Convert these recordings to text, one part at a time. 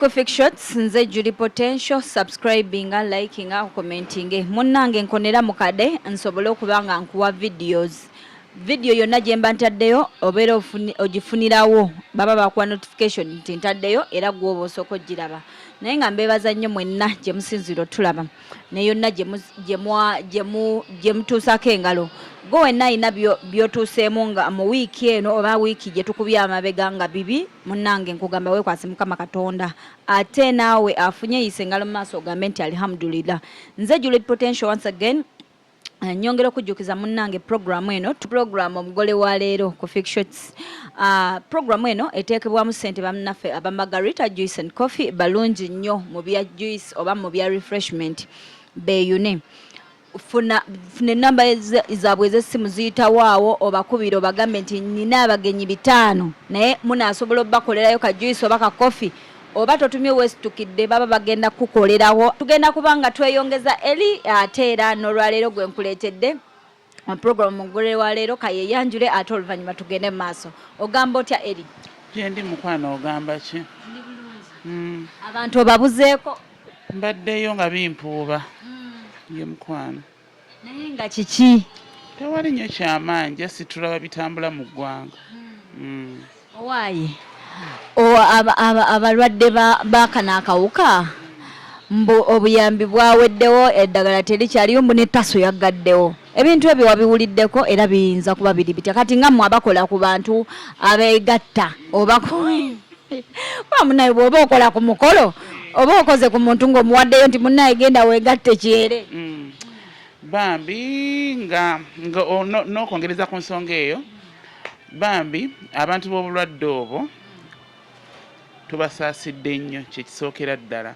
Quick shots nze Judy Potential subscribing liking commenting munnange nkonera mukade nsobole okubanga nkuwa video yonna gye mba ntaddeyo obeera ogifunirawo baba bakuwa notification nti ntaddeyo era gwoba osooka ogiraba naye nga mbeebaza nnyo mwenna gye musinzira otulaba ne yonna gye mutuusako engalo gwe wenna alina by'otuuseemu nga mu wiiki eno oba wiiki gye tukubye amabega nga bibi munnange nkugamba weekwase Mukama Katonda ate naawe afunye yise engalo mu maaso ogambe nti alhamdulillah. Nze Juliet Potential once again nyongera okujjukiza munnange programu eno programu omugole wa leero ku Quick Shots. Programu eno eteekebwamu ssente bannaffe aba Margarita Juice and Coffee balungi nnyo mu bya juice oba mu bya refreshment beeyune funa enamba zaabwe ez'essimu ziyitawo awo obakubira obagambe nti nina abagenyi 5 naye munaasobola obbakolerayo ka juice oba ka coffee oba totumye wesitukidde baba bagenda kukolerawo tugenda kubanga tweyongeza eri ate era n'olwaleero gwe nkuleetedde programu mugole wa leero kayeyanjule ate oluvannyuma tugende mu maaso. Ogamba otya eri? Gyendi mukwano ogamba ki? Abantu obabuzeeko? Mbaddeyo nga bimpuuba ye mukwano. Naye nga kiki? Tewali nnyo kyamaanyi jasi tulaba bitambula mu ggwanga. Owaaye abalwadde baakano akawuka mbu obuyambi bwaweddewo eddagala terikyaliyo mbu ne taso yaggaddewo ebintu ebyo wabiwuliddeko era biyinza kuba biri bitya kati nga mmwe abakola ku bantu abeegatta oba munaye bw'oba okola ku mukolo oba okoze ku muntu ng'omuwaddeyo nti munnaye genda weegatte kyere bambi nga n'okwongereza ku nsonga eyo bambi abantu b'obulwadde obwo tubasaasidde nnyo kyekisookera ddala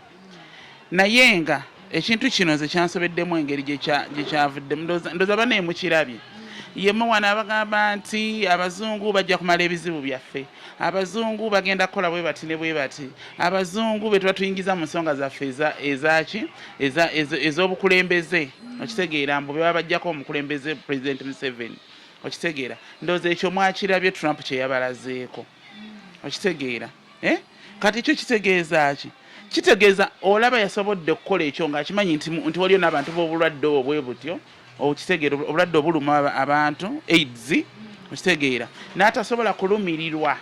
naye nga ekintu kino nze kyansobeddemu engeri gye kyavuddemu ndowooza banaye mukirabye yemu wano abagamba nti abazungu bajja kumala ebizibu byaffe abazungu bagenda kukola bwe bati ne bwe bati abazungu be tuba tuyingiza mu nsonga zaffe ezaki ez'obukulembeze okitegeera mbu beba bajjako omukulembeze President Museveni okitegeera ndowooza ekyo mwakirabye Trump kye yabalazeeko okitegeera kati ekyo kitegeeza ki kitegeeza olaba yasobodde okukola ekyo ng'akimanyi nti waliyo n'abantu b'obulwadde obwo bwe butyo okitegeera obulwadde obuluma abantu AIDS okitegeera n'atasobola kulumirirwa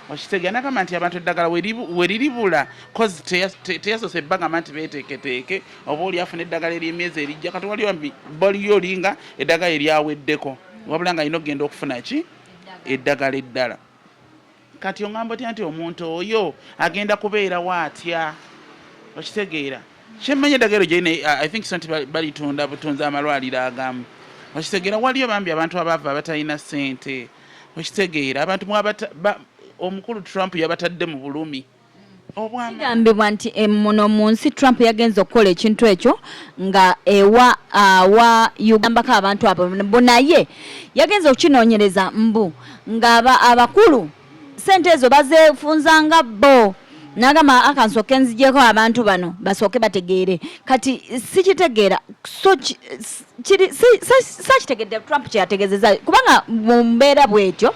okitegeera n'agamba nti abantu eddagala we liribula kozi teyasoose ebbagamba nti beeteeketeeke oba oli afuna eddagala ery'emyezi erijja kati waliyo olinga eddagala eryaweddeko wabula nga alina okugenda okufuna ki eddagala eddala kati ongamba otya nti omuntu oyo agenda kubeerawo atya okitegeera kyemmanyi eddagala gyerina I think so nti balitunda butunzi amalwaliro agamu okitegeera waliyo bambi abantu abaava abatalina ssente okitegeera abantu omukulu Trump yabatadde mu bulumi kigambibwa nti muno mu nsi Trump yagenza okukola ekintu ekyo nga awa Ugandako abantu abo naye yagenza okukinoonyereza mbu nga abakulu sente ezo bazeefunzanga bo nagamba akansooke nzigyeko abantu bano basooke bategeere kati sikitegeera sakitegedde Trump kyeyategezeza kubanga mu mbeera bwetyo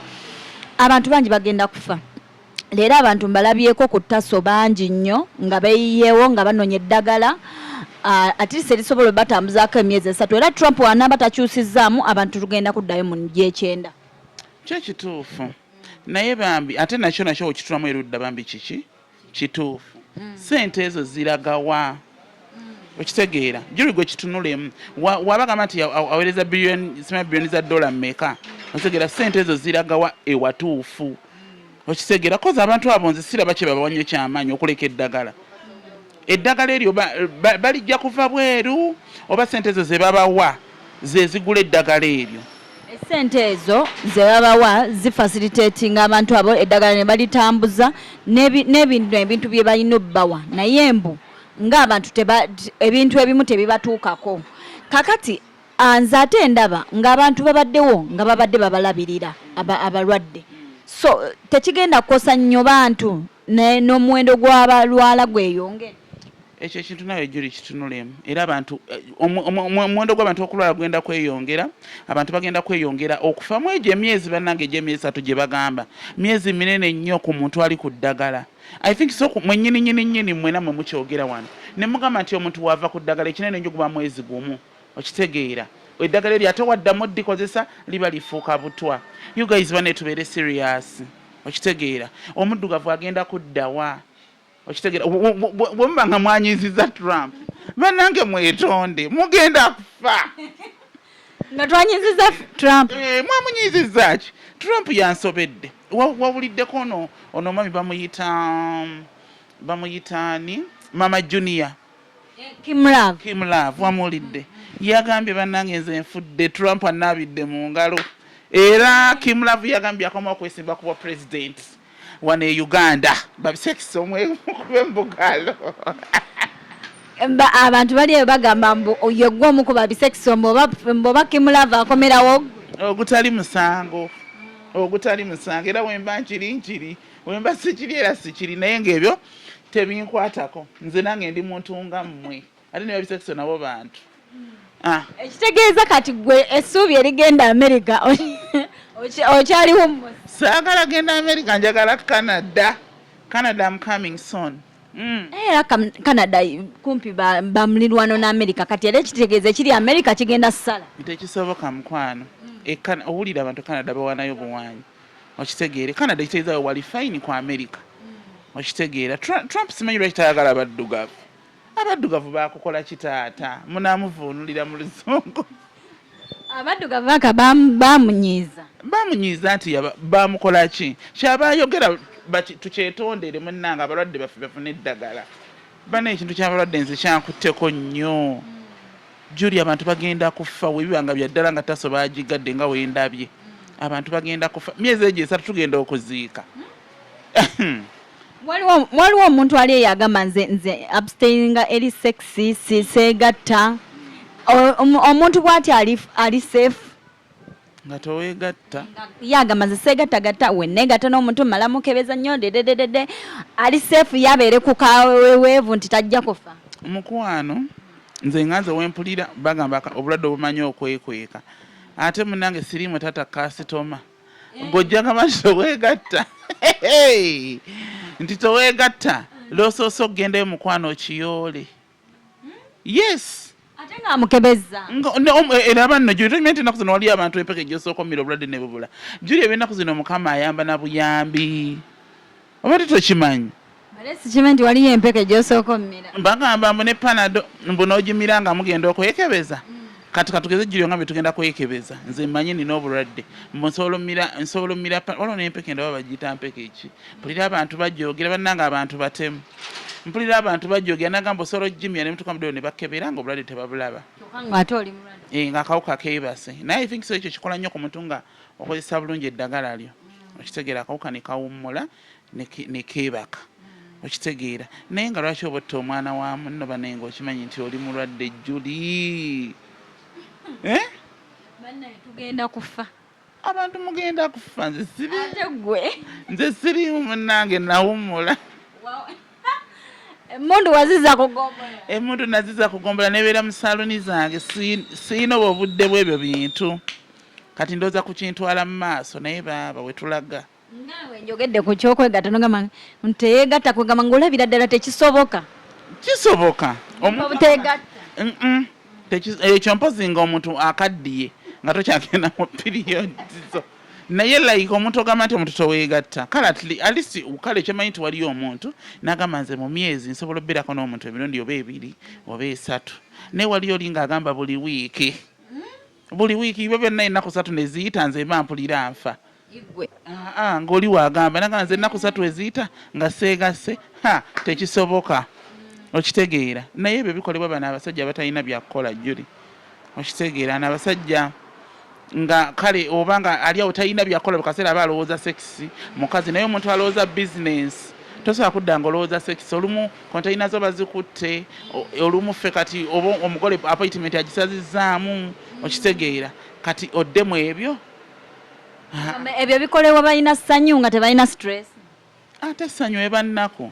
abantu bangi bagenda kufa leero abantu mbalabyeko ku ttaso bangi nnyo nga beeyiyeewo nga banoonya eddagala atirisi erisobola batambuzaako emyezi 3 era Trump wanaaba takyusizzaamu abantu tugenda kuddayo mu G9 kyekituufu naye bambi ate nakyo okitulamu erudda bambi kiki kituufu ssente ezo ziragawa okitegeera juli gwe kitunulemu wabagamba nti aweereza biliyoni za dola mmeka okitegeera ssente ezo ziragawa ewatuufu okitegeera koza abantu abo nze siraba kye babawanye kyamaanyi okuleka eddagala eryo balijja kuva bweru oba ssente ezo ze babawa ze zigula eddagala eryo sente ezo ze babawa zifacilitatinga abantu abo eddagala ne balitambuza n'ebintu bye balina obbawa naye mbu ng'abantu ebintu ebimu tebibatuukako kakati nze ate ndaba ng'abantu babaddewo nga babadde babalabirira abalwadde so tekigenda kukosa nnyo bantu n'omuwendo gw'abalwala gweyongere ekyo ekintu nayo juli kitunulemu era abantu omuwendo gw'abantu okulwala gwenda kweyongera abantu bagenda kweyongera okufa mu egyo emyezi bannange egy'emyezi 3 gye bagamba myezi minene nnyo ku muntu ali ku ddagala I think so mwennyini mwena mwe mukyogera wano ne mugamba nti omuntu wava ku ddagala ekinene nnyo guba mwezi gumu okitegeera eddagala eryo ate waddamu oddikozesa liba lifuuka butwa. You guys bane tubeere serious okitegeera omuddugavu agenda kuddawa okitegeera bwe muba nga mwanyiziza Trump bannange mwetonde mugenda kufa nga twanyiziza Trump mwamunyiziza ki Trump yansobedde wawuliddeko ono omwami bamuyitaani Mama Junior Kim Love wamuwulidde yagambye bannange nze nfudde Trump anaabidde mu ngalo era Kim Love yagambye akomawo okwesimba ku bwa president wano e Uganda babisekisa omwekube mbugalo abantu bali eyo bagamba mbu ye gwe omu ku babisekisa mboba Kim Love akomerawo ogutali musango era wemba nkiri wemba sikiri era sikiri naye ng'ebyo tebinkwatako nze nange ndi muntu nga mmwe ate ne babisekisa nabo bantu ekitegeeza kati gwe essuubi erigenda America okyaliwo saagala genda America njagala Canada I'm coming soon. Era Canada kumpi bamulirwano n'Amerika kati era ekitegeeza kiri America kigenda ssala tekisoboka mukwano owulira abantu Canada bawanayo buwanyi okitegeere Canada kitegeeza wali fine ku America okitegeera Trump simanyi lwaki tayagala abaddugavu bakukola kitaata munaamuvuunulira mu luzungu abaddugavu aka bamunyiiza nti bamukola ki kyaba ayogera tukyetondere munnanga abalwadde baffe bafune eddagala bana ekintu ky'abalwadde nze kyankutteko nnyo Julie abantu bagenda kufa webibanga byaddala nga taso bagigadde nga wendabye abantu bagenda kufa myezi egyo esatu tugenda okuziika waliwo omuntu ali eyagamba nze abstaininga eri sexy seegatta omuntu bw'ati ali safe nga toweegatta yagamba nze seegattagatta wenneegatta n'omuntu mmala mukebeza nnyo dedededede ali safe yabeere ku kaweweevu nti tajja kufa mukwano nze nganze wempulira bagamba obulwadde obumanyi okwekweka ate munange sirimu tata kasitoma gojjanga nti toweegatta nti toweegatta losoosa okugendayo mukwano okiyoole yes ate nga amukebeza era banno Julie tomanyi nti ennaku zino waliyo abantu empeka egyosooka omira obulwadde ne bubula Julie ebyennaku zino Mukama ayamba na buyambi oba titokimanyi sikimanyi nti waliyo empeka egyosooka omira bagamba mbu ne Panado mbu n'ogimira nga mugenda okwekebeza kati katugeze Julie nga bwe tugenda kwekebeza nze mmanyi nina obulwadde nsobola omira waliwo n'empeka endaba bagiyita mpeka eki mpulira abantu bajjoogera bannanga abantu batemu mpulira abantu bajjoogera nagamba osobola ogimira ne mutuuka mudeyo ne bakebera nga obulwadde tebabulaba ate oli mulwadde ng'akawuka keebase naye think so ekyo kikola nnyo ku muntu nga okozesa bulungi eddagala lyo okitegeera akawuka ne kawummula ne keebaka okitegeera naye nga lwaki obotta omwana wa munno banenga okimanyi nti oli mulwadde Julie tugenda kufa abantu mugenda kufa nze sirimu munnange nawummula emundu naziza kugombola nebeera mu saloni zange siina obudde bw'ebyo bintu kati ndooza kukintwala mu maaso naye baaba wetulaga naawe njogedde ku kyokwegatta nogamba nteyegatta kwegamba ngaolabira ddala tekisoboka ekyo mpozi nga omuntu akaddiye nga tokyagenda mu piriyodizo naye like omuntu ogamba nti omuntu toweegatta kale kyemanyi nti waliyo omuntu nagamba nze mu myezi nsobola obbeerako n'omuntu emirundi oba ebiri oba esatu naye waliyo oli ng'agamba buli wiiki ibo byonna ennaku 3 neziyita nze mba mpulira nfa ng'oli waagamba nagamba nze ennaku 3 eziyita nga seegasse tekisoboka okitegeera naye ebyo bikolebwa bano abasajja batalina byakukola Julie okitegeera n'abasajja nga kale oba nga ali awo talina byakola bukaseera aba alowooza sekisi mukazi naye omuntu alowooza bizinesi tosobola kudda nga olowooza sekisi olumu konteyina zo bazikutte olumu ffe kati oba omugole appointment agisazizaamu okitegeera kati oddemu ebyo ebyo bikolebwa balina ssanyu nga tebalina stress ate essanyu ebannako